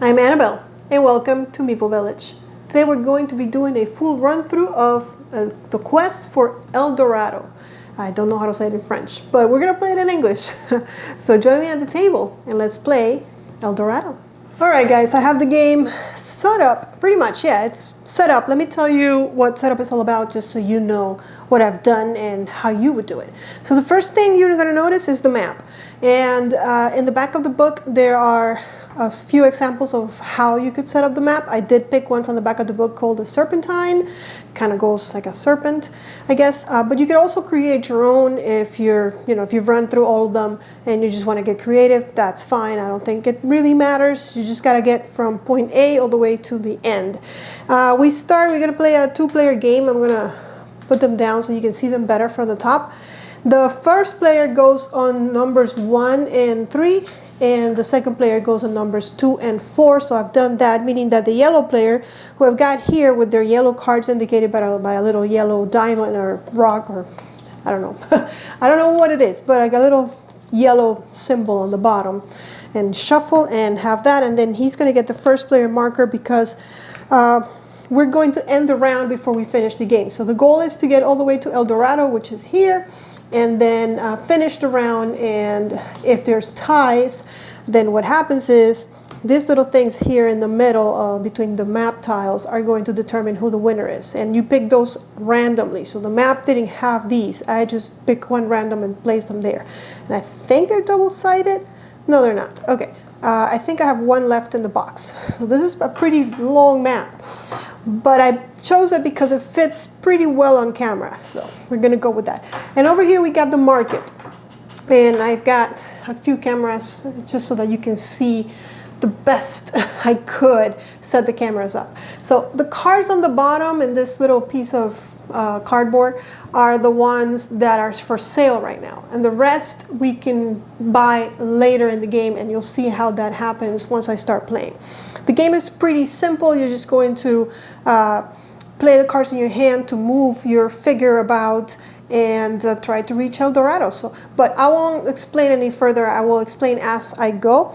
I'm Annabelle, and welcome to Meeple Village. Today we're going to be doing a full run-through of the quest for El Dorado. I don't know how to say it in French, but we're going to play it in English. So join me at the table, and let's play El Dorado. Alright guys, I have the game set up, pretty much, yeah, it's set up. Let me tell you what setup is all about, just so you know what I've done and how you would do it. So the first thing you're going to notice is the map. And in the back of the book, there are a few examples of how you could set up the map. I did pick one from the back of the book called the Serpentine. Kind of goes like a serpent, I guess. But you could also create your own if if you've run through all of them and you just want to get creative. That's fine. I don't think it really matters. You just got to get from point A all the way to the end. We're going to play a two-player game. I'm going to put them down so you can see them better from the top. The first player goes on numbers 1 and 3. And the second player goes on numbers 2 and 4. So I've done that, meaning that the yellow player, who I've got here with their yellow cards indicated by a little yellow diamond or rock, or I don't know. I don't know what it is, but I got a little yellow symbol on the bottom. And shuffle and have that. And then he's going to get the first player marker because we're going to end the round before we finish the game. So the goal is to get all the way to El Dorado, which is here, and then finish the round. And if there's ties, then what happens is these little things here in the middle between the map tiles are going to determine who the winner is. And you pick those randomly. So the map didn't have these. I just pick one random and place them there. And I think they're double-sided. No, they're not. Okay. I think I have one left in the box. So this is a pretty long map. But I chose it because it fits pretty well on camera. So we're going to go with that. And over here we got the market. And I've got a few cameras just so that you can see the best I could set the cameras up. So the cards on the bottom in this little piece of cardboard are the ones that are for sale right now, and the rest we can buy later in the game, and you'll see how that happens once I start playing. The game is pretty simple. You're just going to play the cards in your hand to move your figure about and try to reach El Dorado. But I won't explain any further. I will explain as I go.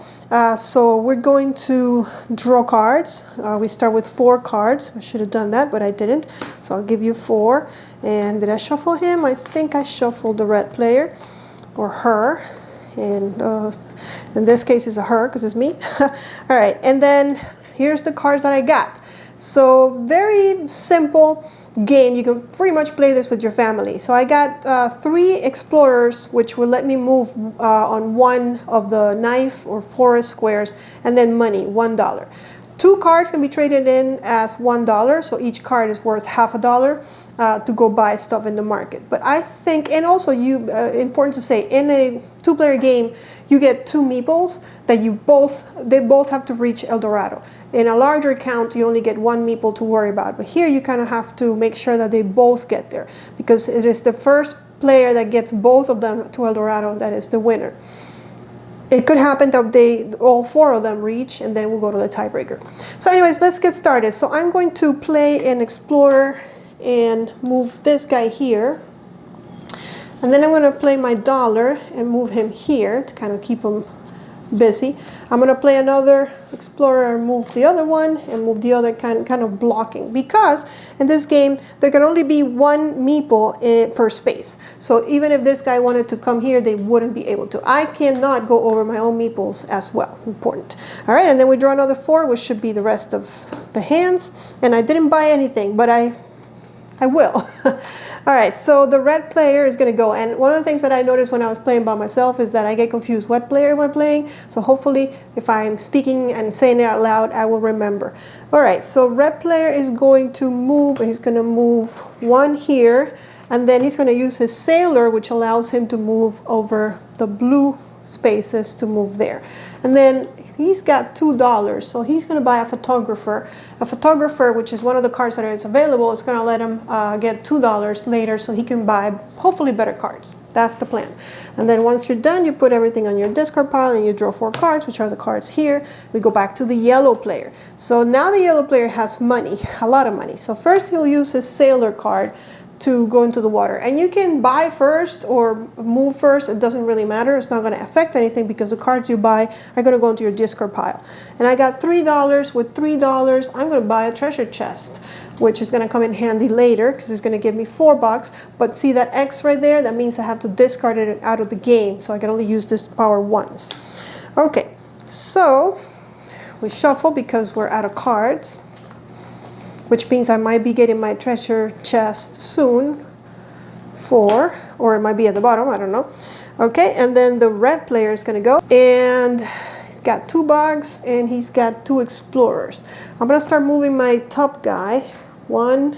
So we're going to draw cards. We start with 4 cards. I should have done that, but I didn't. So I'll give you 4. And did I shuffle him? I think I shuffled the red player, or her. And in this case, it's a her because it's me. All right, and then here's the cards that I got. So very simple game. You can pretty much play this with your family. So I got 3 explorers, which will let me move on one of the knife or forest squares, and then money, $1. 2 cards can be traded in as $1, so each card is worth half a dollar to go buy stuff in the market. But I think, and also important to say, in a 2-player game, you get 2 meeples that they both have to reach El Dorado. In a larger count, you only get 1 meeple to worry about. But here you kind of have to make sure that they both get there, because it is the first player that gets both of them to El Dorado that is the winner. It could happen that all 4 of them reach, and then we'll go to the tiebreaker. So anyways, let's get started. So I'm going to play an explorer and move this guy here. And then I'm going to play my dollar and move him here to kind of keep him busy. I'm going to play another explorer and move the other one, and move the other kind of blocking, because in this game there can only be 1 meeple per space. So even if this guy wanted to come here, they wouldn't be able to. I cannot go over my own meeples as well. Important. All right, and then we draw another 4, which should be the rest of the hands. And I didn't buy anything, but I will. All right, so the red player is going to go. And one of the things that I noticed when I was playing by myself is that I get confused. What player am I playing? So hopefully, if I'm speaking and saying it out loud, I will remember. All right, so red player is going to move. He's going to move 1 here. And then he's going to use his sailor, which allows him to move over the blue spaces to move there. And then he's got $2, so he's going to buy a photographer. A photographer, which is one of the cards that is available, is going to let him get $2 later, so he can buy hopefully better cards. That's the plan. And then once you're done, you put everything on your discard pile and you draw 4 cards, which are the cards here. We go back to the yellow player. So now the yellow player has money, a lot of money. So first he'll use his sailor card to go into the water. And you can buy first or move first. It doesn't really matter. It's not going to affect anything because the cards you buy are going to go into your discard pile. And I got $3. With $3, I'm going to buy a treasure chest, which is going to come in handy later because it's going to give me $4. But see that X right there? That means I have to discard it out of the game. So I can only use this power once. Okay, so we shuffle because we're out of cards, which means I might be getting my treasure chest soon, or it might be at the bottom, I don't know. Okay, and then the red player is gonna go, and he's got $2 and he's got 2 explorers. I'm gonna start moving my top guy, 1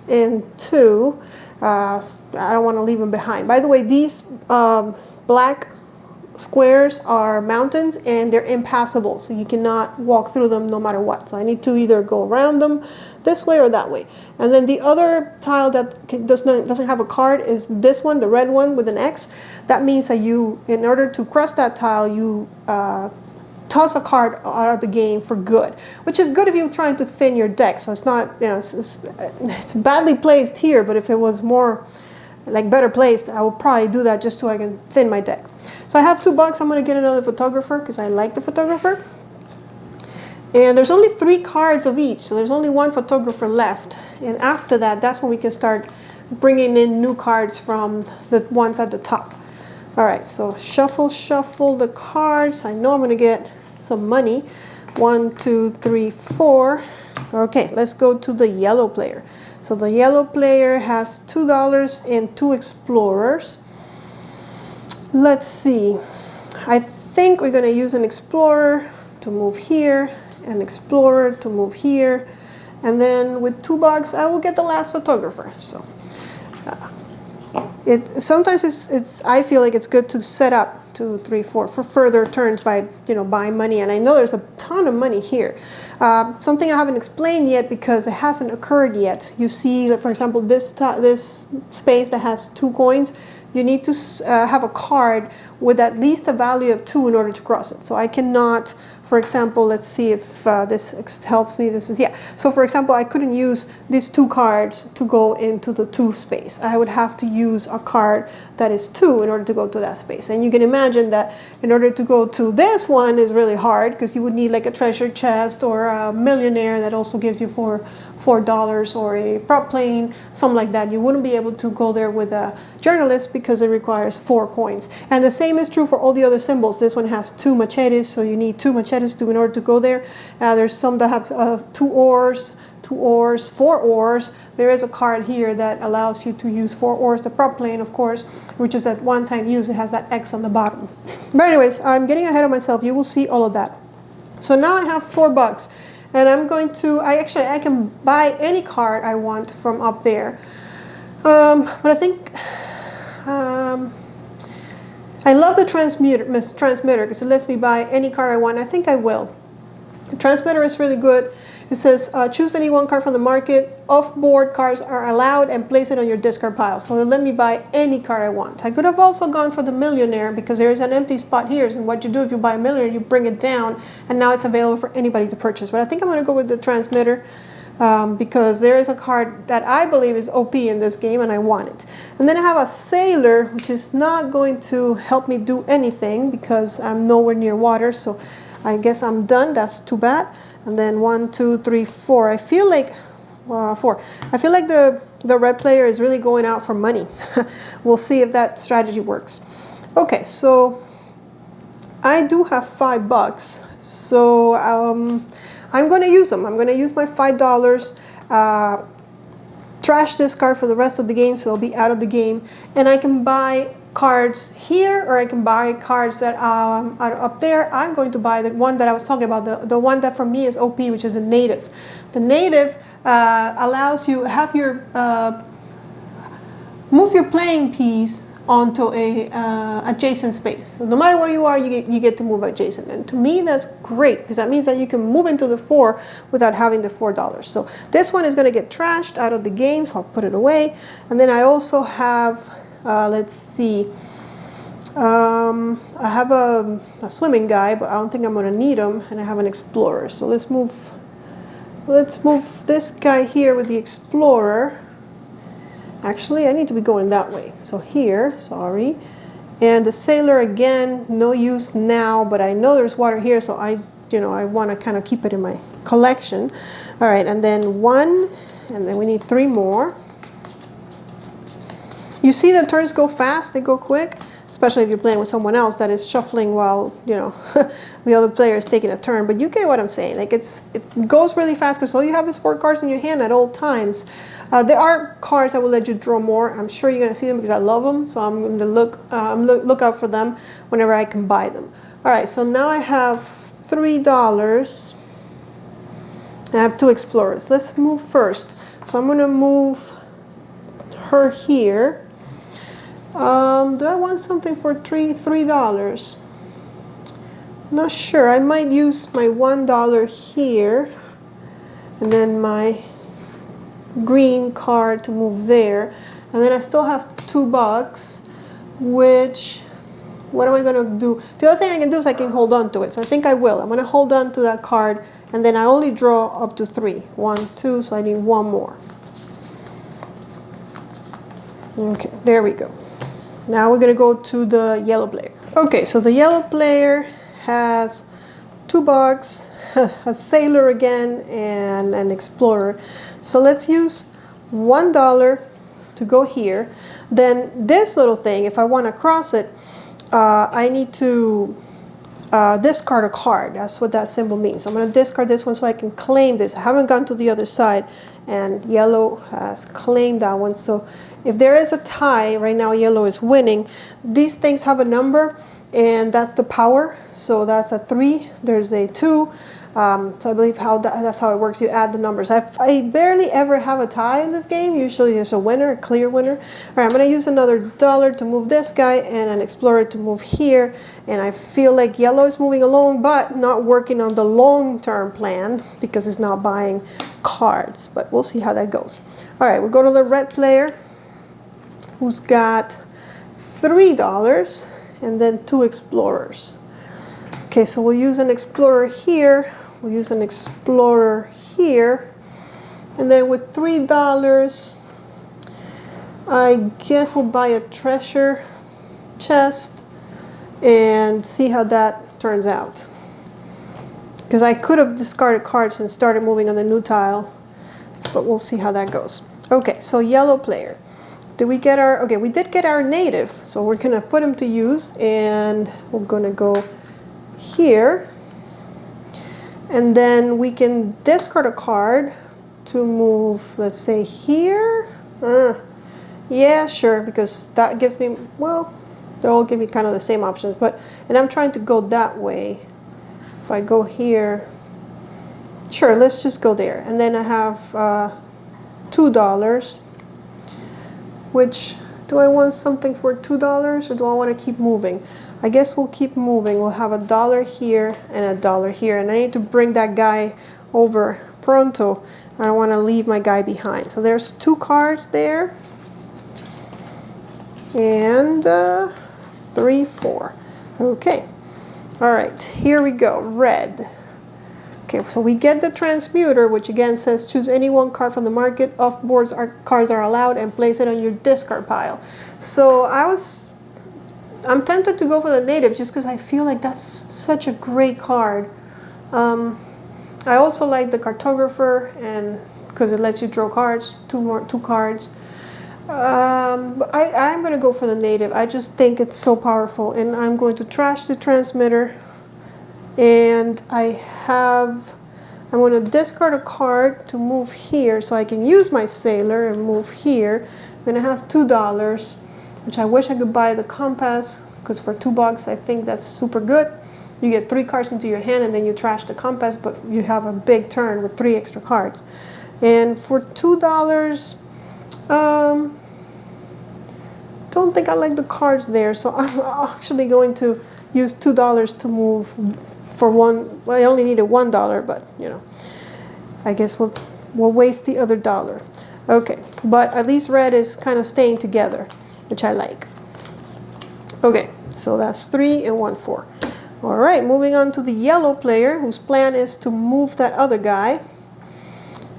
and 2. I don't wanna leave him behind. By the way, these black squares are mountains and they're impassable, so you cannot walk through them no matter what. So I need to either go around them this way or that way. And then the other tile that doesn't have a card is this one, the red one with an X. That means that you, in order to cross that tile, you toss a card out of the game for good, which is good if you're trying to thin your deck. So it's not, you know, it's badly placed here, but if it was more like better placed, I would probably do that just so I can thin my deck. So I have $2. I'm going to get another photographer because I like the photographer. And there's only 3 cards of each, so there's only 1 photographer left. And after that, that's when we can start bringing in new cards from the ones at the top. All right, so shuffle the cards. I know I'm going to get some money. 1, 2, 3, 4. Okay, let's go to the yellow player. So the yellow player has $2 and 2 explorers. Let's see. I think we're going to use an explorer to move here, an explorer to move here, and then with $2 I will get the last photographer. So sometimes I feel like it's good to set up 2, 3, 4 for further turns by buying money, and I know there's a ton of money here. Something I haven't explained yet because it hasn't occurred yet. You see, for example, this space that has 2 coins. You need to have a card with at least a value of 2 in order to cross it. So I cannot, for example, let's see if this helps me. This is, yeah. So for example, I couldn't use these 2 cards to go into the 2 space. I would have to use a card that is 2 in order to go to that space. And you can imagine that in order to go to this one is really hard because you would need like a treasure chest or a millionaire that also gives you $4 or a prop plane, something like that. You wouldn't be able to go there with a journalist because it requires 4 coins. And the same is true for all the other symbols. This one has 2 machetes, so you need 2 machetes in order to go there. There's some that have 2 oars, 4 oars. There is a card here that allows you to use 4 oars. The prop plane, of course, which is at one-time use, it has that X on the bottom. But anyways, I'm getting ahead of myself. You will see all of that. So now I have $4. And I'm going to, I can buy any card I want from up there. But I think, I love the transmitter because it lets me buy any card I want. I think I will. The transmitter is really good. It says, choose any 1 card from the market. Off-board cards are allowed and place it on your discard pile. So it'll let me buy any card I want. I could have also gone for the millionaire because there is an empty spot here. And what you do if you buy a millionaire, you bring it down and now it's available for anybody to purchase. But I think I'm going to go with the transmitter because there is a card that I believe is OP in this game and I want it. And then I have a sailor, which is not going to help me do anything because I'm nowhere near water. So I guess I'm done. That's too bad. And then 1, 2, 3, 4. I feel like 4. I feel like the red player is really going out for money. We'll see if that strategy works. Okay, so I do have $5. So I'm going to use them. I'm going to use my $5. Trash this card for the rest of the game, so it'll be out of the game. And I can buy cards here, or I can buy cards that are up there. I'm going to buy the one that I was talking about, the one that for me is OP, which is a native. The native allows you have your move your playing piece onto a adjacent space. So no matter where you are, you get to move adjacent. And to me, that's great because that means that you can move into the 4 without having the $4. So this one is going to get trashed out of the game, so I'll put it away. And then I also have, let's see, I have a swimming guy, but I don't think I'm going to need him. And I have an explorer. So let's move this guy here with the explorer. Actually, I need to be going that way. So here, sorry. And the sailor again, no use now, but I know there's water here, so I want to kind of keep it in my collection. All right, and then 1, and then we need 3 more. You see the turns go fast, they go quick, especially if you're playing with someone else that is shuffling while, the other player is taking a turn. But you get what I'm saying. Like it goes really fast because all you have is 4 cards in your hand at all times. There are cards that will let you draw more. I'm sure you're going to see them because I love them. So I'm going to look out for them whenever I can buy them. All right, so now I have $3. I have 2 explorers. Let's move first. So I'm going to move her here. Do I want something for $3? Not sure. I might use my $1 here, and then my green card to move there, and then I still have $2. Which, what am I gonna do? The other thing I can do is I can hold on to it. So I think I will. I'm gonna hold on to that card, and then I only draw up to 3. 1, 2. So I need 1 more. Okay, there we go. Now we're going to go to the yellow player. Okay, so the yellow player has $2, a sailor again, and an explorer. So let's use $1 to go here. Then this little thing, if I want to cross it, I need to discard a card. That's what that symbol means. So I'm going to discard this one so I can claim this. I haven't gone to the other side, and yellow has claimed that one. So if there is a tie, right now yellow is winning. These things have a number, and that's the power. So that's a 3, there's a 2. So I believe that's how it works. You add the numbers. I barely ever have a tie in this game. Usually there's a winner, a clear winner. All right, I'm going to use another $1 to move this guy and an explorer to move here. And I feel like yellow is moving along, but not working on the long-term plan because it's not buying cards. But we'll see how that goes. All right, we'll go to the red player, who's got $3 and then 2 explorers. Okay, so we'll use an explorer here. We'll use an explorer here. And then with $3, I guess we'll buy a treasure chest and see how that turns out. Because I could have discarded cards and started moving on the new tile, but we'll see how that goes. Okay, so yellow player. Did we get our, okay, we did get our native, so we're gonna put him to use, and we're gonna go here, and then we can discard a card to move, let's say here. Yeah, sure, because that gives me, well, they all give me kind of the same options, but, and I'm trying to go that way. If I go here, sure, let's just go there, and then I have $2. Which, do I want something for $2 or do I want to keep moving? I guess we'll keep moving. We'll have $1 here and $1 here. And I need to bring that guy over pronto. I don't want to leave my guy behind. So there's 2 cards there. And 3, 4. Okay. All right, here we go. Red. Okay, so we get the transmuter, which again says choose any 1 card from the market. Off boards cards are allowed, and place it on your discard pile. So I'm tempted to go for the native just because I feel like that's such a great card. I also like the cartographer, and because it lets you draw cards, 2 cards. But I'm going to go for the native. I just think it's so powerful, and I'm going to trash the transmitter. And I'm going to discard a card to move here so I can use my sailor and move here. I'm going to have $2, which I wish I could buy the compass, because for $2 I think that's super good. You get 3 cards into your hand and then you trash the compass, but you have a big turn with 3 extra cards. And for $2, don't think I like the cards there, so I'm actually going to use $2 to move for 1. Well, I only needed $1, but I guess we'll waste the other $1. Okay, but at least red is kind of staying together, which I like. Okay, so that's 3 and 1, 4. All right, moving on to the yellow player, whose plan is to move that other guy.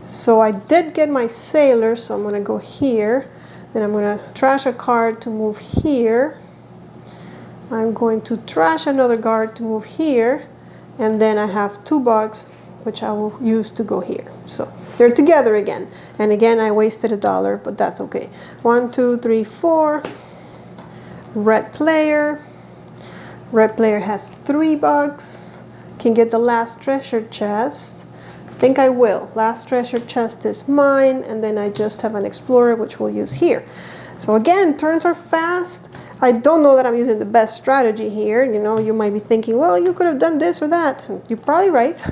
So I did get my sailor, so I'm going to go here. Then I'm going to trash a card to move here. I'm going to trash another card to move here. And then I have $2, which I will use to go here. So they're together again. And again, I wasted $1, but that's okay. 1, 2, 3, 4. Red player. Red player has $3. Can get the last treasure chest. I think I will. Last treasure chest is mine. And then I just have an explorer, which we'll use here. So again, turns are fast. I don't know that I'm using the best strategy here. You know, you might be thinking, well, you could have done this or that. You're probably right.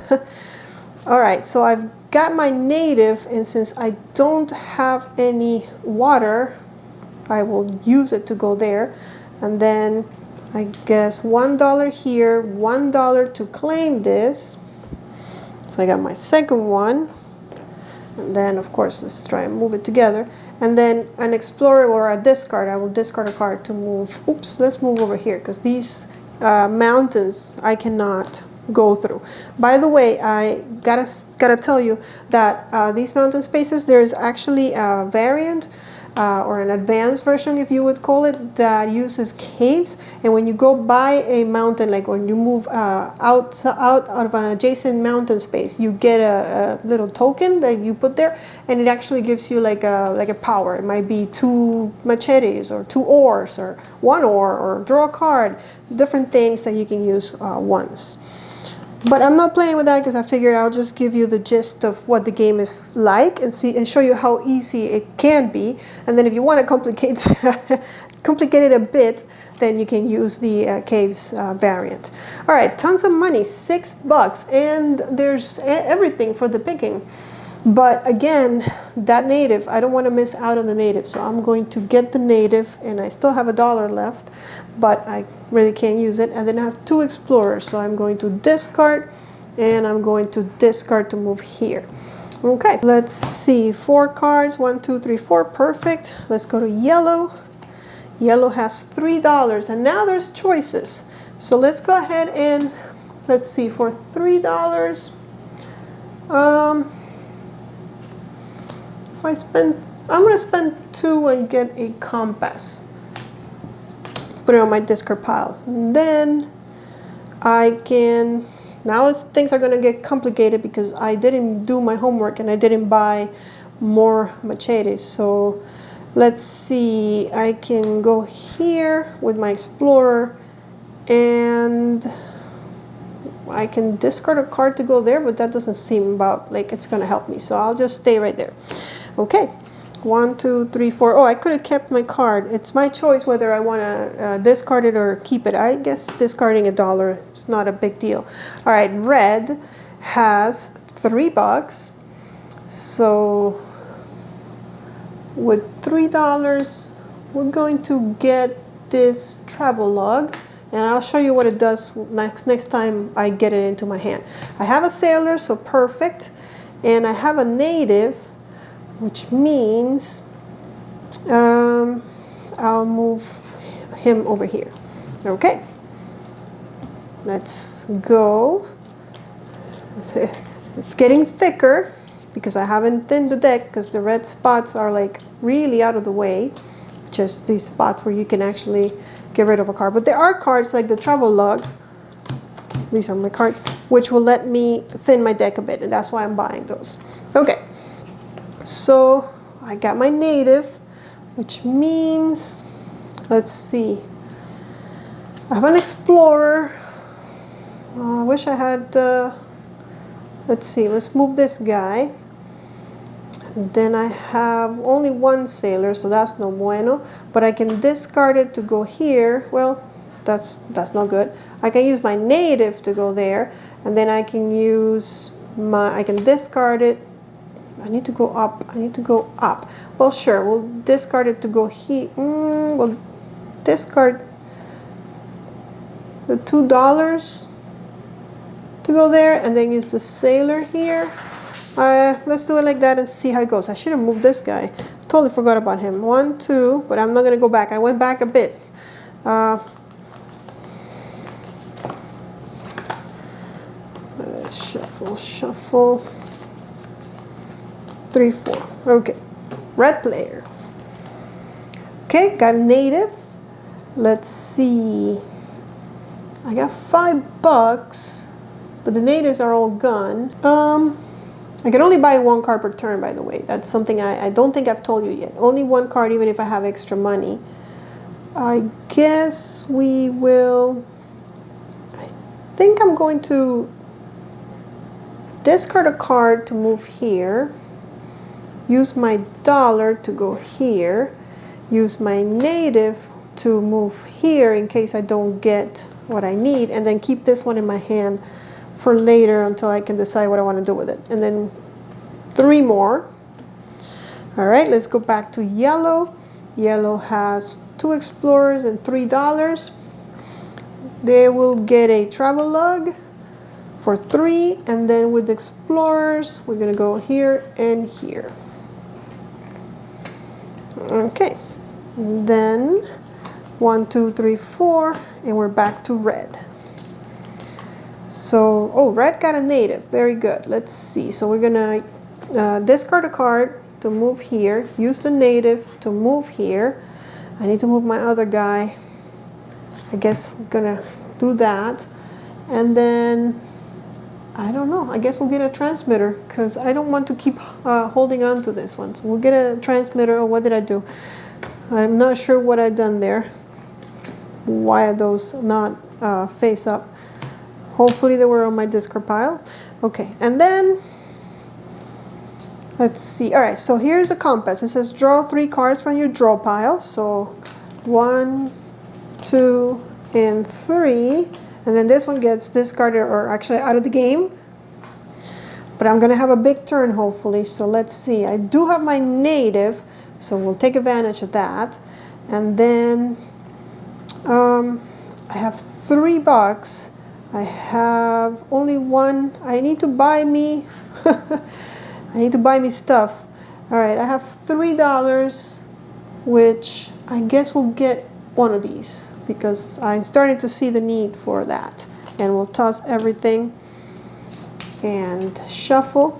All right, so I've got my native, and since I don't have any water, I will use it to go there. And then I guess $1 here, $1 to claim this. So I got my second one. And then, of course, let's try and move it together. And then an explorer or a discard. I will discard a card to move. Oops, let's move over here because these mountains I cannot go through. By the way, I gotta tell you that these mountain spaces, there's actually a variant or an advanced version, if you would call it, that uses caves. And when you go by a mountain, like when you move out of an adjacent mountain space, you get a little token that you put there, and it actually gives you like a power. It might be 2 machetes or 2 oars or 1 oar or draw a card, different things that you can use once. But I'm not playing with that because I figured I'll just give you the gist of what the game is like and show you how easy it can be. And then if you want to complicate it a bit, then you can use the caves variant. All right, tons of money, $6, and there's everything for the picking. But again, that native, I don't want to miss out on the native, so I'm going to get the native, and I still have $1 left, but I really can't use it. And then I have 2 explorers, so I'm going to discard, and I'm going to discard to move here. Okay, let's see, 4 cards, 1, 2, 3, 4, perfect. Let's go to yellow. Yellow has $3, and now there's choices. So let's go ahead and let's see, for $3, if I spend, I'm going to spend 2 and get a compass. Put it on my discard pile. And then I can, now things are going to get complicated because I didn't do my homework and I didn't buy more machetes. So let's see, I can go here with my explorer and I can discard a card to go there, but that doesn't seem about like it's going to help me. So I'll just stay right there. Okay, 1, 2, 3, 4. Oh, I could have kept my card. It's my choice whether I want to discard it or keep it. I guess discarding $1 is not a big deal. All right, red has $3. So with $3, we're going to get this travel log. And I'll show you what it does next time I get it into my hand. I have a sailor, so perfect. And I have a native, which means I'll move him over here. Okay, let's go. It's getting thicker because I haven't thinned the deck because the red spots are like really out of the way. Just these spots where you can actually get rid of a card. But there are cards like the travel log, these are my cards, which will let me thin my deck a bit, and that's why I'm buying those. Okay, so I got my native, which means, let's see, I have an explorer. I wish I had, let's see, let's move this guy. And then I have only 1 sailor, so that's no bueno. But I can discard it to go here. Well, that's not good. I can use my native to go there, and then I can use I can discard it. I need to go up. I need to go up. Well, sure, we'll discard it to go here. We'll discard the $2 to go there, and then use the sailor here. Let's do it like that and see how it goes. I should have moved this guy. Totally forgot about him. 1, 2, but I'm not going to go back. I went back a bit. Shuffle, shuffle. 3, 4. Okay. Red player. Okay, got a native. Let's see. I got $5, but the natives are all gone. I can only buy 1 card per turn, by the way. That's something I don't think I've told you yet. Only 1 card, even if I have extra money. I guess we will... I think I'm going to discard a card to move here. Use my dollar to go here. Use my native to move here in case I don't get what I need. And then keep this one in my hand for later until I can decide what I want to do with it. And then 3 more. All right, let's go back to yellow. Yellow has 2 explorers and $3. They will get a travel log for 3, and then with the explorers, we're gonna go here and here. Okay, and then 1, 2, 3, 4, and we're back to red. So, oh, red got a native. Very good. Let's see. So we're gonna discard a card to move here. Use the native to move here. I need to move my other guy. I guess I'm gonna do that. And then, I don't know. I guess we'll get a transmitter because I don't want to keep holding on to this one. So we'll get a transmitter. Oh, what did I do? I'm not sure what I've done there. Why are those not face up? Hopefully they were on my discard pile. Okay, and then let's see. All right, so here's a compass. It says draw 3 cards from your draw pile. So 1, 2, and 3. And then this one gets discarded or actually out of the game. But I'm gonna have a big turn hopefully. So let's see. I do have my native, so we'll take advantage of that. And then I have $3. I have only 1. I need to buy me I need to buy me stuff. All right, I have $3, which I guess we'll get one of these because I'm starting to see the need for that. And we'll toss everything and shuffle.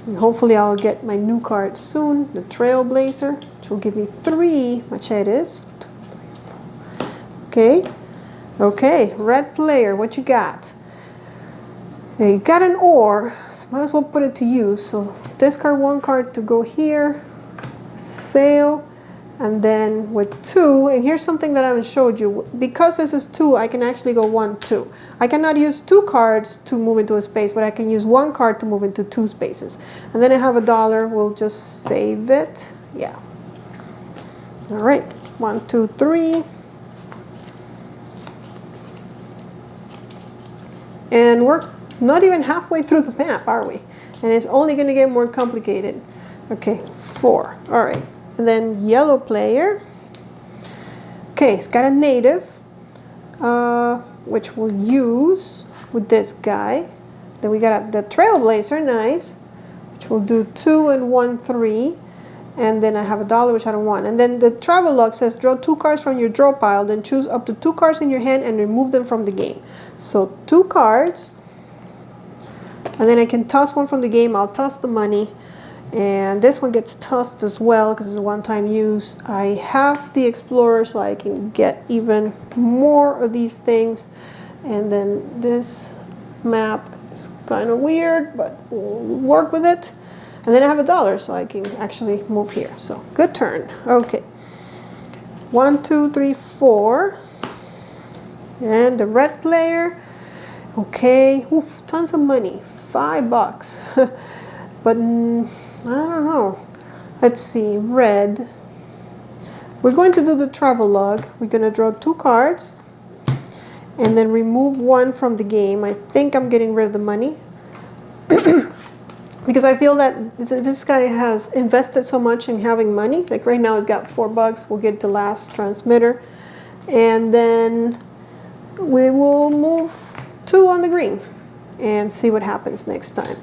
And hopefully I'll get my new card soon, the Trailblazer, which will give me 3 machetes. Okay, okay, red player, what you got? You got an ore, so might as well put it to use. So discard 1 card to go here, sail, and then with 2, and here's something that I haven't showed you. Because this is 2, I can actually go 1, 2. I cannot use 2 cards to move into a space, but I can use 1 card to move into 2 spaces. And then I have $1, we'll just save it. Yeah. All right, 1, 2, 3. And we're not even halfway through the map, are we? And it's only going to get more complicated. Okay, 4. All right. And then yellow player. Okay, it's got a native, which we'll use with this guy. Then we got the Trailblazer, nice, which we'll do 2 and 1, 3. And then I have $1, which I don't want. And then the travel log says draw 2 cards from your draw pile, then choose up to 2 cards in your hand and remove them from the game. So 2 cards, and then I can toss 1 from the game. I'll toss the money, and this one gets tossed as well because it's a one-time use. I have the Explorer, so I can get even more of these things. And then this map is kind of weird, but we'll work with it. And then I have $1, so I can actually move here. So good turn. Okay. 1, 2, 3, 4. And the red player. Okay. Oof, tons of money. $5. But I don't know. Let's see. Red. We're going to do the travel log. We're going to draw 2 cards. And then remove 1 from the game. I think I'm getting rid of the money. Because I feel that this guy has invested so much in having money. Like right now he's got $4. We'll get the last transmitter. And then we will move 2 on the green and see what happens next time.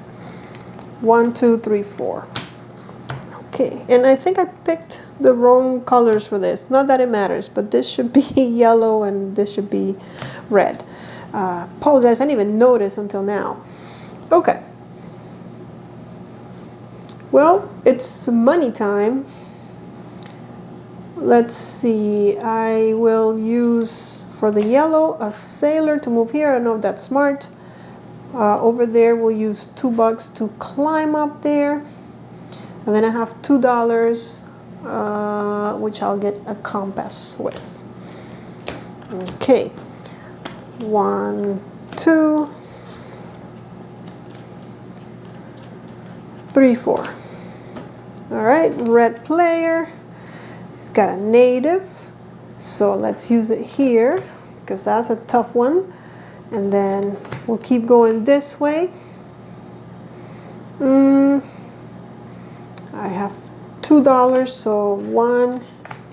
1, 2, 3, 4. Okay, and I think I picked the wrong colors for this. Not that it matters, but this should be yellow and this should be red. Apologize, I didn't even notice until now. Okay. Well, it's money time. Let's see, I will use for the yellow a sailor to move here. I know that's smart. Over there we'll use $2 to climb up there. And then I have $2, which I'll get a compass with. Okay, 1, 2, 3, 4. All right, red player. It's got a native, so let's use it here because that's a tough one. And then we'll keep going this way. I have $2, so 1,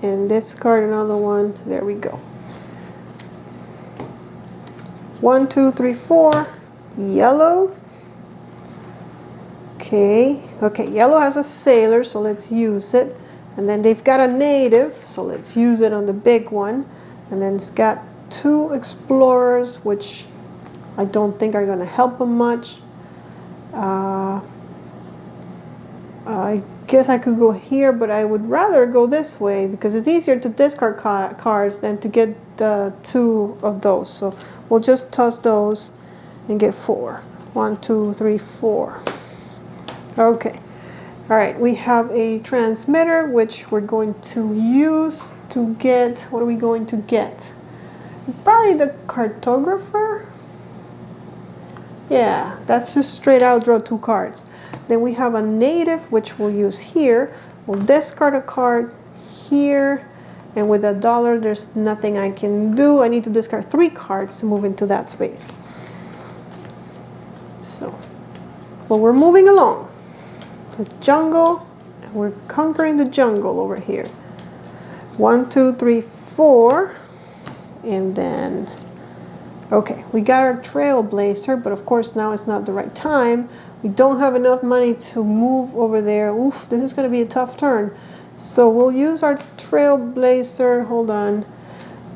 and discard another one. There we go. 1, 2, 3, 4. Yellow. Okay, yellow has a sailor, so let's use it. And then they've got a native, so let's use it on the big one. And then it's got 2 explorers, which I don't think are going to help them much. I guess I could go here, but I would rather go this way because it's easier to discard cards than to get 2 of those. So we'll just toss those and get 4. 1, 2, 3, 4. Okay. All right, we have a transmitter, which we're going to use to get, what are we going to get? Probably the cartographer. Yeah, that's just straight out draw 2 cards. Then we have a native, which we'll use here. We'll discard a card here. And with $1, there's nothing I can do. I need to discard 3 cards to move into that space. So, well, we're moving along. The jungle, and we're conquering the jungle over here. 1, 2, 3, 4, and then, okay, we got our trailblazer, but of course now it's not the right time. We don't have enough money to move over there. Oof, this is going to be a tough turn. So we'll use our trailblazer. Hold on.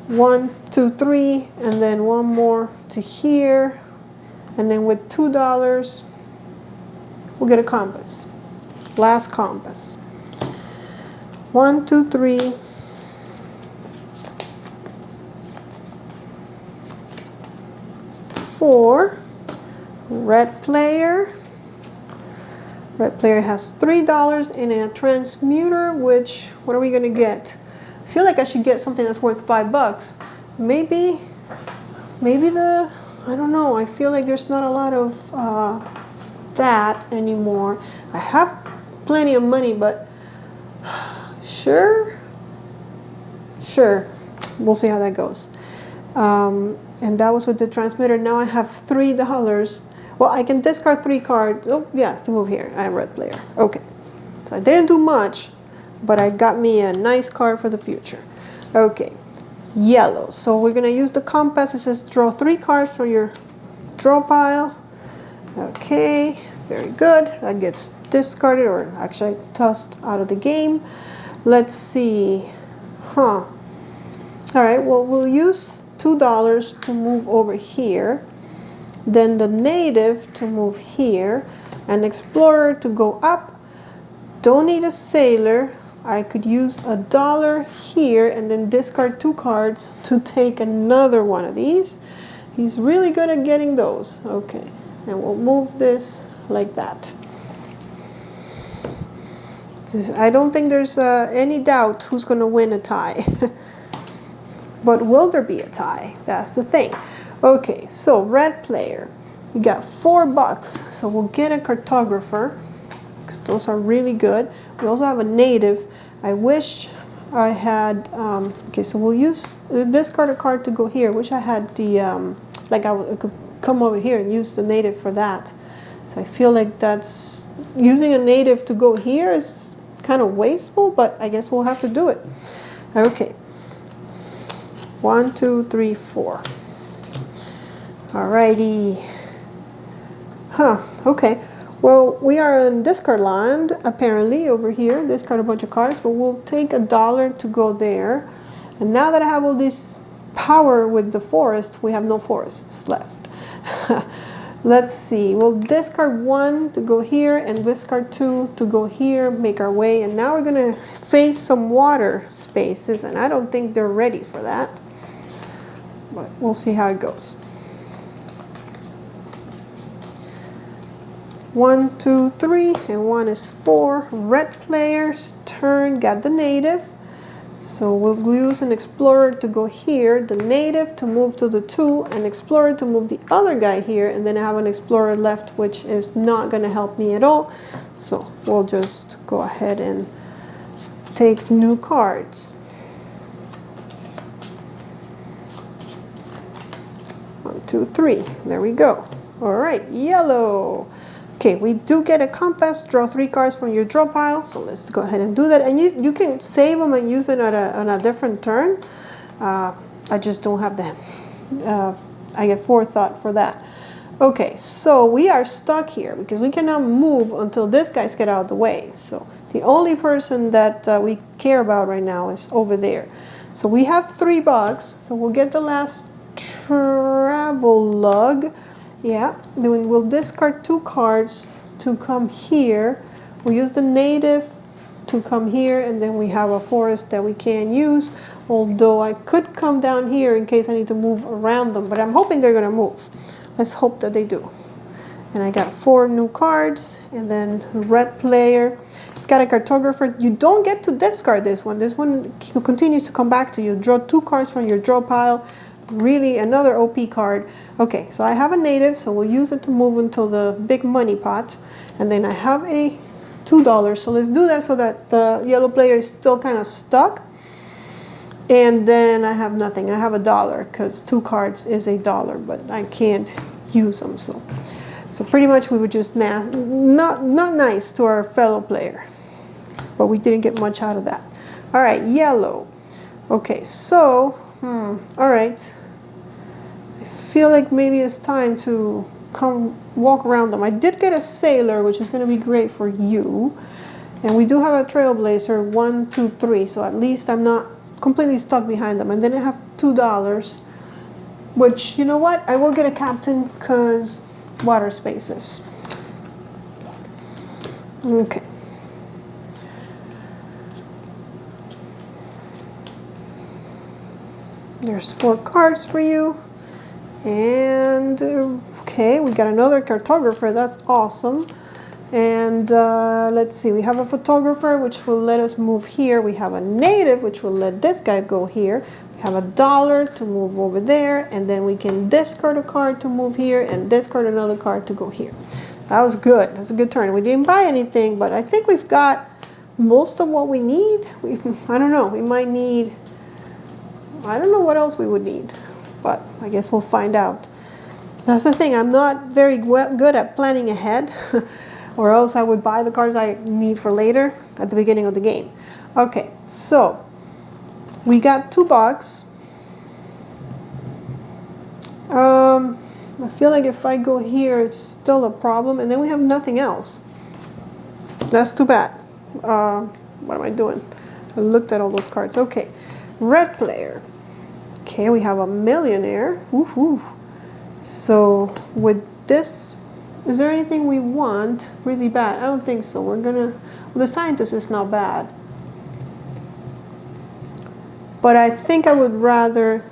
1, 2, 3, and then 1 more to here, and then with $2, we'll get a compass. Last compass. 1, 2, 3. 4. Red player. Red player has $3 in a transmuter, which, what are we gonna get? I feel like I should get something that's worth $5. Maybe the, I don't know. I feel like there's not a lot of that anymore. I have plenty of money, but sure, we'll see how that goes. And that was with the transmitter. Now I have $3. Well, I can discard 3 cards. Oh yeah, to move here. I am red player. Okay, so I didn't do much, but I got me a nice card for the future. Okay, yellow. So we're gonna use the compass. It says draw 3 cards from your draw pile. Okay, very good. That gets discarded, or actually tossed out of the game. Let's see. All right, well, we'll use $2 to move over here. Then the native to move here. An explorer to go up. Don't need a sailor. I could use $1 here and then discard 2 cards to take another one of these. He's really good at getting those. Okay, and we'll move this like that. I don't think there's any doubt who's going to win a tie. But will there be a tie? That's the thing. Okay, so red player. We got $4, so we'll get a cartographer because those are really good. We also have a native. I wish I had, okay, so we'll use, discard a card to go here. Wish I had the, like I could come over here and use the native for that. So I feel like that's, using a native to go here is kind of wasteful, but I guess we'll have to do it. Okay. 1, 2, 3, 4. Alrighty. Okay. Well, we are in discard land, apparently, over here. Discard a bunch of cards, but we'll take $1 to go there. And now that I have all this power with the forest, we have no forests left. Let's see, we'll discard 1 to go here and discard 2 to go here, make our way, and now we're gonna face some water spaces, and I don't think they're ready for that, but we'll see how it goes. 1, 2, 3, and 1 is 4. Red player's turn, got the native. So we'll use an explorer to go here, the native to move to the 2, and explorer to move the other guy here, and then I have an explorer left, which is not going to help me at all. So we'll just go ahead and take new cards. 1, 2, 3. There we go. All right, yellow. Okay, we do get a compass, draw 3 cards from your draw pile, so let's go ahead and do that. And you can save them and use it on a different turn. I just don't have that. I get forethought for that. Okay, so we are stuck here because we cannot move until this guy's get out of the way. So the only person that we care about right now is over there. So we have 3 bucks, so we'll get the last travel lug. Yeah, then we'll discard 2 cards to come here. We'll use the native to come here, and then we have a forest that we can use, although I could come down here in case I need to move around them, but I'm hoping they're going to move. Let's hope that they do. And I got 4 new cards, and then red player. It's got a cartographer. You don't get to discard this one. This one continues to come back to you. Draw 2 cards from your draw pile. Really another OP card. Okay, so I have a native, so we'll use it to move into the big money pot. And then I have a $2, so let's do that so that the yellow player is still kind of stuck. And then I have nothing. I have $1 because 2 cards is $1, but I can't use them. So pretty much we were just not nice to our fellow player, but we didn't get much out of that. All right, yellow. Okay, so all right. I feel like maybe it's time to come walk around them. I did get a sailor, which is going to be great for you, and we do have a trailblazer 1, 2, 3. So at least I'm not completely stuck behind them. And then I have $2, which, you know what? I will get a captain because water spaces. Okay. There's 4 cards for you. And okay, we got another cartographer. That's awesome. And let's see, we have a photographer, which will let us move here. We have a native, which will let this guy go here. We have $1 to move over there. And then we can discard a card to move here and discard another card to go here. That was good. That's a good turn. We didn't buy anything, but I think we've got most of what we need. I don't know. We might need... I don't know what else we would need, but I guess we'll find out. That's the thing. I'm not very good at planning ahead, or else I would buy the cards I need for later at the beginning of the game. Okay, so we got $2. I feel like if I go here, it's still a problem, and then we have nothing else. That's too bad. What am I doing? I looked at all those cards. Okay, red player. Okay, we have a millionaire. Woohoo! So with this, is there anything we want really bad? I don't think so. We're gonna... Well, the scientist is not bad, but I think I would rather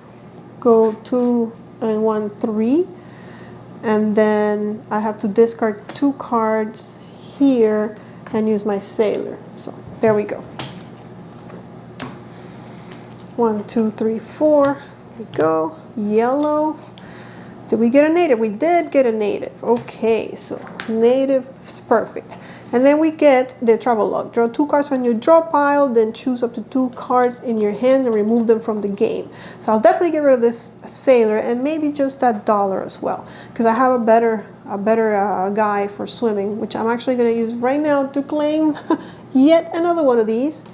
go 2 and 1, 3, and then I have to discard 2 cards here and use my sailor. So there we go. 1, 2, 3, 4. There we go. Yellow. Did we get a native? We did get a native. Okay, so native is perfect. And then we get the travel log. Draw 2 cards from your draw pile, then choose up to 2 cards in your hand and remove them from the game. So I'll definitely get rid of this sailor and maybe just that $1 as well, because I have a better guy for swimming, which I'm actually going to use right now to claim yet another one of these.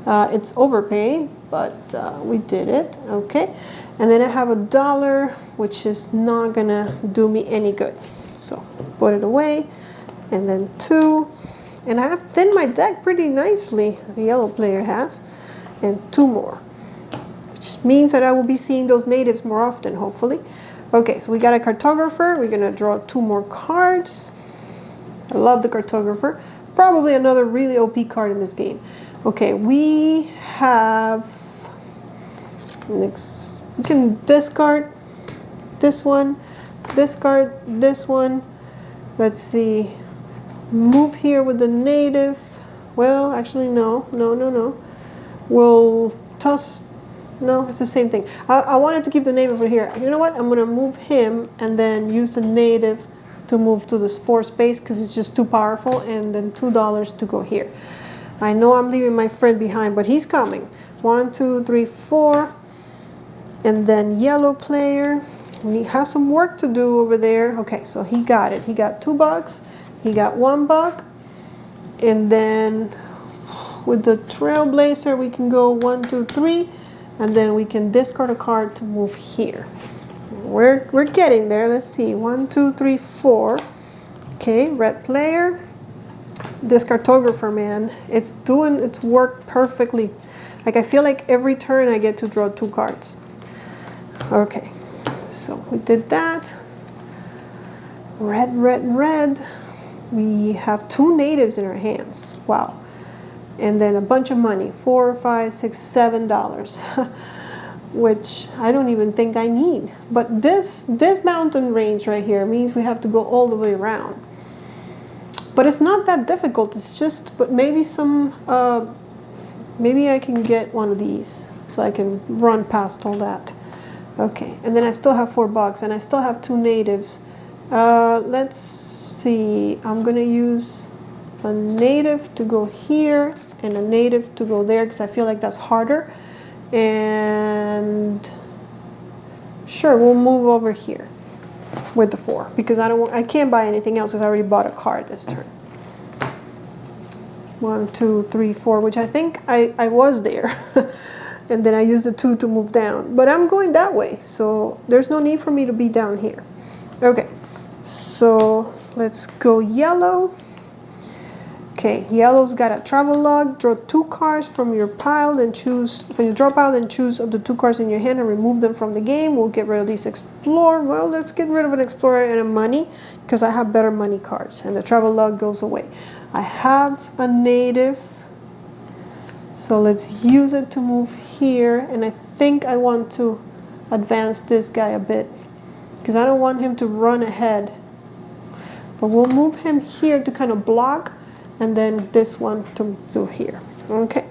It's overpay, but we did it. Okay, and then I have $1, which is not gonna do me any good, so put it away. And then 2, and I have thinned my deck pretty nicely, the yellow player has, and 2 more, which means that I will be seeing those natives more often, hopefully. Okay, so we got a cartographer. We're gonna draw 2 more cards. I love the cartographer. Probably another really OP card in this game. Okay, we have next. We can discard this one, discard this one. Let's see. Move here with the native. Well, actually, no. We'll toss. No, it's the same thing. I wanted to keep the native over here. You know what? I'm gonna move him and then use the native to move to this 4 space because it's just too powerful, and then $2 to go here. I know I'm leaving my friend behind, but he's coming. 1, 2, 3, 4. And then yellow player. He has some work to do over there. Okay, so he got it. He got $2. He got $1. And then with the Trailblazer, we can go 1, 2, 3. And then we can discard a card to move here. We're getting there. Let's see. 1, 2, 3, 4. Okay, red player. This cartographer, man, it's doing its work perfectly. Like, I feel like every turn I get to draw 2 cards. Okay, so we did that. Red, red, red. We have 2 natives in our hands. Wow. And then a bunch of money, $4, $5, $6, $7, which I don't even think I need. But this mountain range right here means we have to go all the way around. But it's not that difficult. It's just, but maybe some, maybe I can get one of these so I can run past all that. Okay, and then I still have $4 and I still have 2 natives. Let's see. I'm gonna use a native to go here and a native to go there because I feel like that's harder. And sure, we'll move over here with the 4 because I can't buy anything else because I already bought a card this turn. 1, 2, 3, 4, which I think I was there. And then I used the 2 to move down. But I'm going that way, so there's no need for me to be down here. Okay, so let's go yellow. Okay, yellow's got a travel log. Draw 2 cards from your pile and choose, from your draw pile, and choose of the 2 cards in your hand and remove them from the game. We'll get rid of these Explorer. Well, let's get rid of an Explorer and a money because I have better money cards and the travel log goes away. I have a native, so let's use it to move here. And I think I want to advance this guy a bit because I don't want him to run ahead. But we'll move him here to kind of block, and then this one to here. Okay.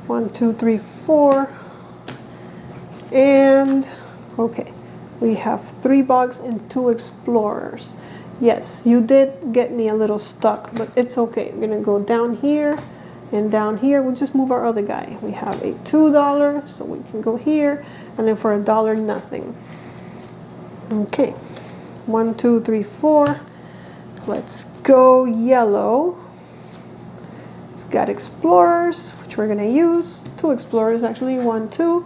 1, 2, 3, 4. And okay, we have $3 and 2 explorers. Yes, you did get me a little stuck, but it's okay. We're gonna go down here and down here. We'll just move our other guy. We have a $2, so we can go here, and then for $1, nothing. Okay. 1, 2, 3, 4. Let's go yellow. It's got explorers, which we're gonna use. 2 explorers actually, 1, 2.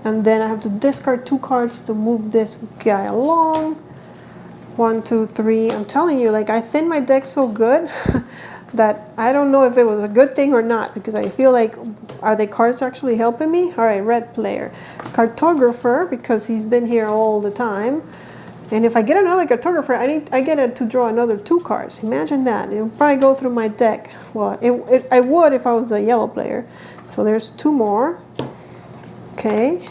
And then I have to discard 2 cards to move this guy along. 1, 2, 3. I'm telling you, like, I thinned my deck so good that I don't know if it was a good thing or not, because I feel like, are the cards actually helping me? All right, red player. Cartographer, because he's been here all the time. And if I get another cartographer, I get to draw another 2 cards. Imagine that. It'll probably go through my deck. Well, I would if I was a yellow player. So there's 2 more. Okay.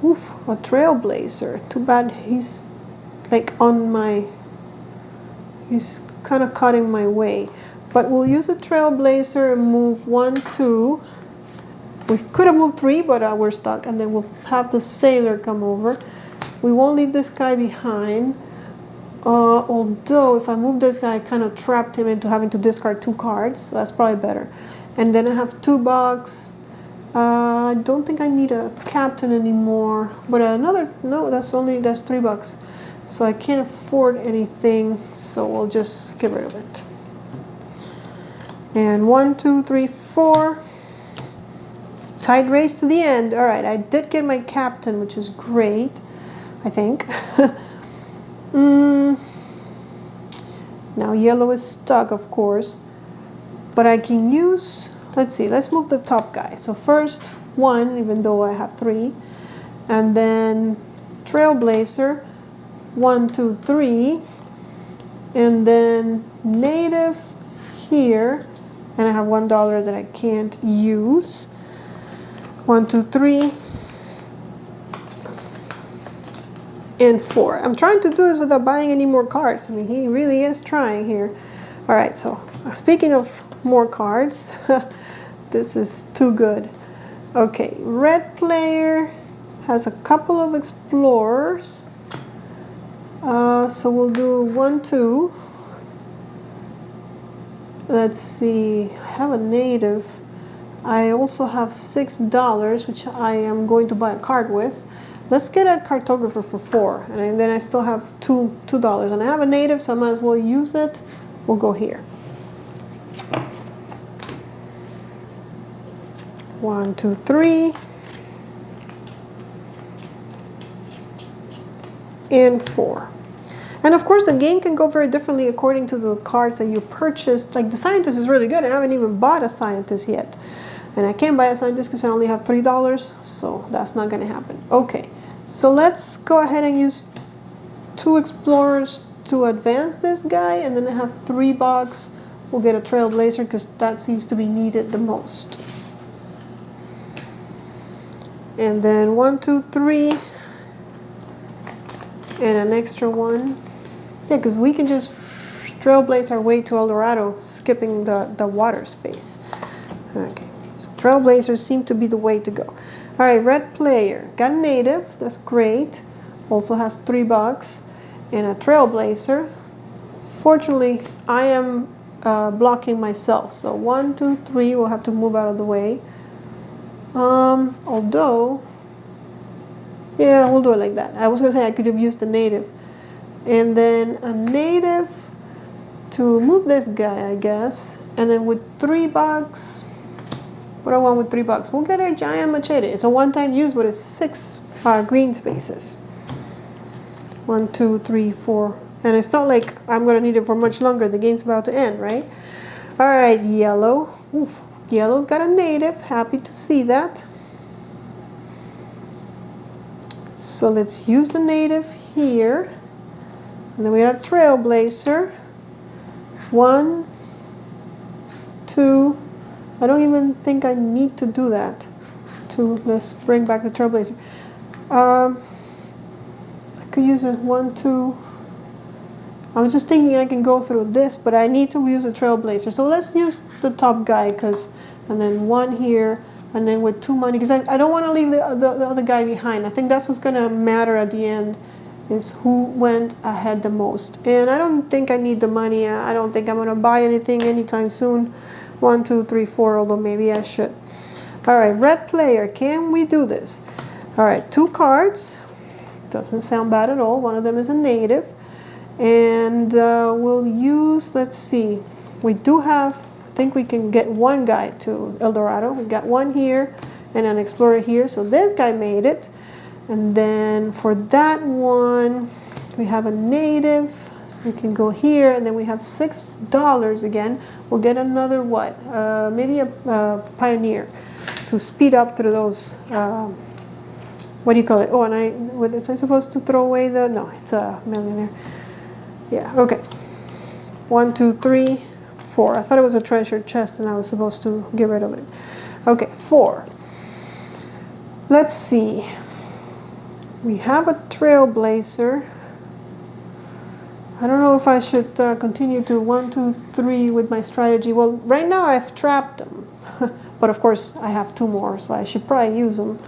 Oof, a Trailblazer. Too bad he's like on my... He's kind of cutting my way. But we'll use a Trailblazer and move 1, 2. We could have moved 3, but we're stuck. And then we'll have the sailor come over. We won't leave this guy behind, although if I move this guy, I kind of trapped him into having to discard 2 cards, so that's probably better. And then I have $2. I don't think I need a captain anymore, but no, that's $3. So I can't afford anything, so we'll just get rid of it. And 1, 2, 3, 4. It's a tight race to the end. All right, I did get my captain, which is great. I think. Now yellow is stuck, of course, but I can use, let's see, let's move the top guy. So first 1, even though I have 3. And then Trailblazer, 1, 2, 3. And then native here. And I have $1 that I can't use. 1, 2, 3. And 4. I'm trying to do this without buying any more cards. I mean, he really is trying here. All right, so speaking of more cards, this is too good. Okay, red player has a couple of explorers. So we'll do 1, 2. Let's see, I have a native. I also have $6, which I am going to buy a card with. Let's get a cartographer for 4, and then I still have $2. And I have a native, so I might as well use it. We'll go here. 1, 2, 3. And 4. And of course, the game can go very differently according to the cards that you purchased. Like the scientist is really good. I haven't even bought a scientist yet. And I can't buy a scientist because I only have $3, so that's not going to happen. Okay, so let's go ahead and use 2 explorers to advance this guy, and then I have $3. We'll get a Trailblazer because that seems to be needed the most. And then 1, 2, 3, and an extra 1. Yeah, because we can just Trailblaze our way to El Dorado, skipping the water space. Okay, so Trailblazers seem to be the way to go. All right, red player got a native. That's great. Also has $3 and a Trailblazer. Fortunately, I am blocking myself. So 1, 2, 3. We'll have to move out of the way. Although, yeah, we'll do it like that. I was gonna say I could have used the native, and then a native to move this guy, I guess. And then with $3, what do I want with $3? We'll get a giant machete. It's a one-time use, but it's 6 green spaces. 1, 2, 3, 4, and it's not like I'm gonna need it for much longer. The game's about to end, right? All right, yellow. Oof. Yellow's got a native. Happy to see that. So let's use the native here. And then we got a Trailblazer. 1, 2. I don't even think I need to do that. 2. Let's bring back the Trailblazer. I could use a 1, 2. I was just thinking I can go through this, but I need to use a Trailblazer. So let's use the top guy, and then 1 here, and then with 2 money, because I don't want to leave the other guy behind. I think that's what's going to matter at the end, is who went ahead the most. And I don't think I need the money. I don't think I'm going to buy anything anytime soon. 1, 2, 3, 4, although maybe I should. All right, red player, can we do this? All right, 2 cards. Doesn't sound bad at all. One of them is a native. And we'll use, let's see, we do have, I think we can get 1 guy to El Dorado. We got 1 here and an explorer here. So this guy made it. And then for that one, we have a native. So we can go here, and then we have $6 again. We'll get another what? Maybe a pioneer to speed up through those. What do you call it? Oh, and was I supposed to throw away the? No, it's a millionaire. Yeah. Okay. 1, 2, 3, 4. I thought it was a treasure chest, and I was supposed to get rid of it. Okay, 4. Let's see. We have a Trailblazer. I don't know if I should continue to 1, 2, 3 with my strategy. Well, right now I've trapped them, but of course I have 2 more, so I should probably use them.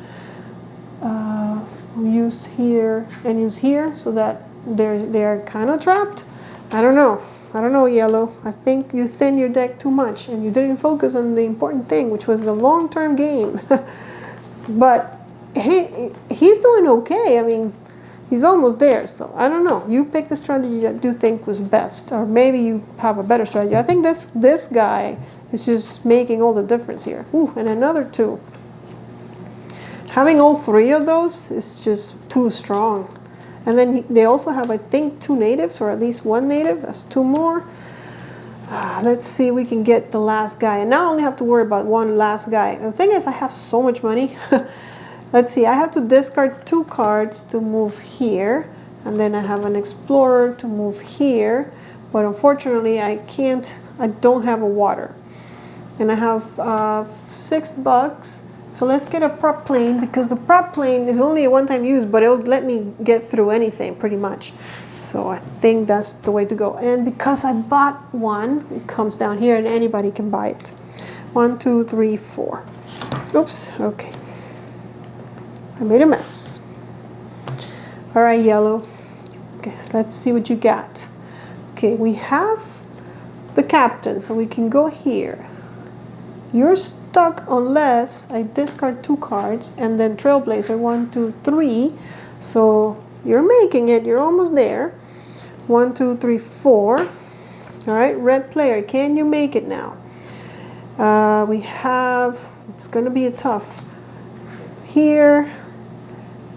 We'll use here and use here, so that they're kind of trapped. I don't know, yellow. I think you thinned your deck too much, and you didn't focus on the important thing, which was the long-term game. But hey, he's doing okay. I mean, he's almost there, so I don't know. You pick the strategy that you think was best, or maybe you have a better strategy. I think this guy is just making all the difference here. Ooh, and another 2. Having all 3 of those is just too strong. And then they also have, I think, 2 natives, or at least 1 native. That's 2 more. Let's see if we can get the last guy. And now I only have to worry about one last guy. The thing is, I have so much money. Let's see, I have to discard 2 cards to move here. And then I have an explorer to move here. But unfortunately, I don't have a water. And I have $6. So let's get a prop plane, because the prop plane is only a one-time use, but it'll let me get through anything pretty much. So I think that's the way to go. And because I bought one, it comes down here and anybody can buy it. 1, 2, 3, 4. Oops, okay. I made a mess. All right, yellow. Okay, let's see what you got. Okay, we have the captain, so we can go here. You're stuck unless I discard 2 cards and then Trailblazer 1, 2, 3. So you're making it, you're almost there. 1, 2, 3, 4. All right, red player, can you make it now? We have, it's going to be a tough here.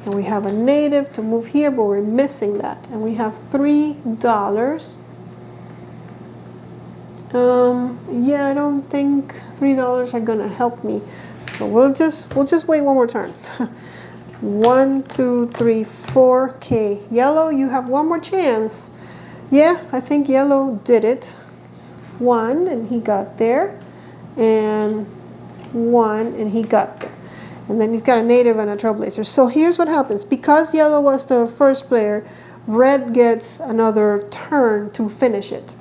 And we have a native to move here, but we're missing that. And we have $3. Yeah, I don't think $3 are gonna help me. So we'll just wait one more turn. 1, 2, 3, 4. Okay, yellow, you have one more chance. Yeah, I think yellow did it. 1, and he got there. And 1, and he got there. And then he's got a native and a trailblazer. So here's what happens. Because yellow was the first player, red gets another turn to finish it.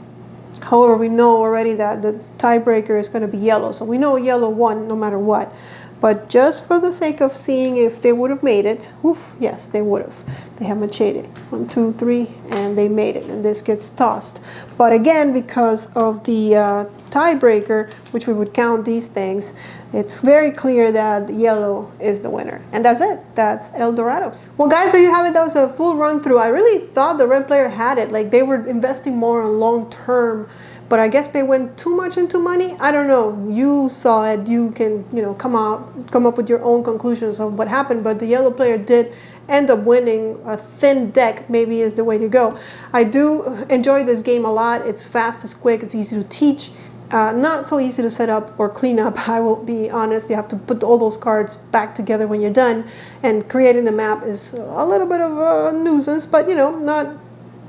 However, we know already that the tiebreaker is going to be yellow. So we know yellow won no matter what. But just for the sake of seeing if they would have made it, oof, yes, they would have. They have machete. 1, 2, 3, and they made it. And this gets tossed. But again, because of the tiebreaker, which we would count these things, it's very clear that yellow is the winner. And that's it. That's El Dorado. Well, guys, there you have it. That was a full run through. I really thought the red player had it. Like, they were investing more on long term. But I guess they went too much into money. I don't know. You saw it. You can, come up with your own conclusions of what happened. But the yellow player did end up winning. A thin deck maybe is the way to go. I do enjoy this game a lot. It's fast, it's quick, it's easy to teach. Not so easy to set up or clean up, I will be honest. You have to put all those cards back together when you're done. And creating the map is a little bit of a nuisance, but not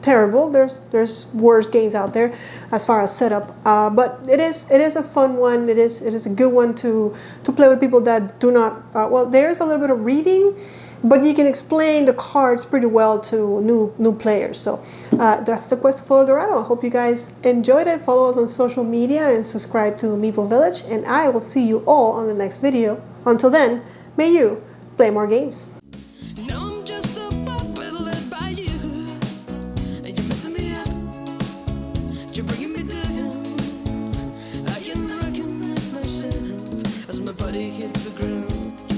terrible. There's worse games out there as far as setup. But it is a fun one. It is a good one to play with people that do not, well, there is a little bit of reading, but you can explain the cards pretty well to new players. So that's the quest for El Dorado. I hope you guys enjoyed it. Follow us on social media and subscribe to Meeple Village. And I will see you all on the next video. Until then, may you play more games. As my body hits the ground.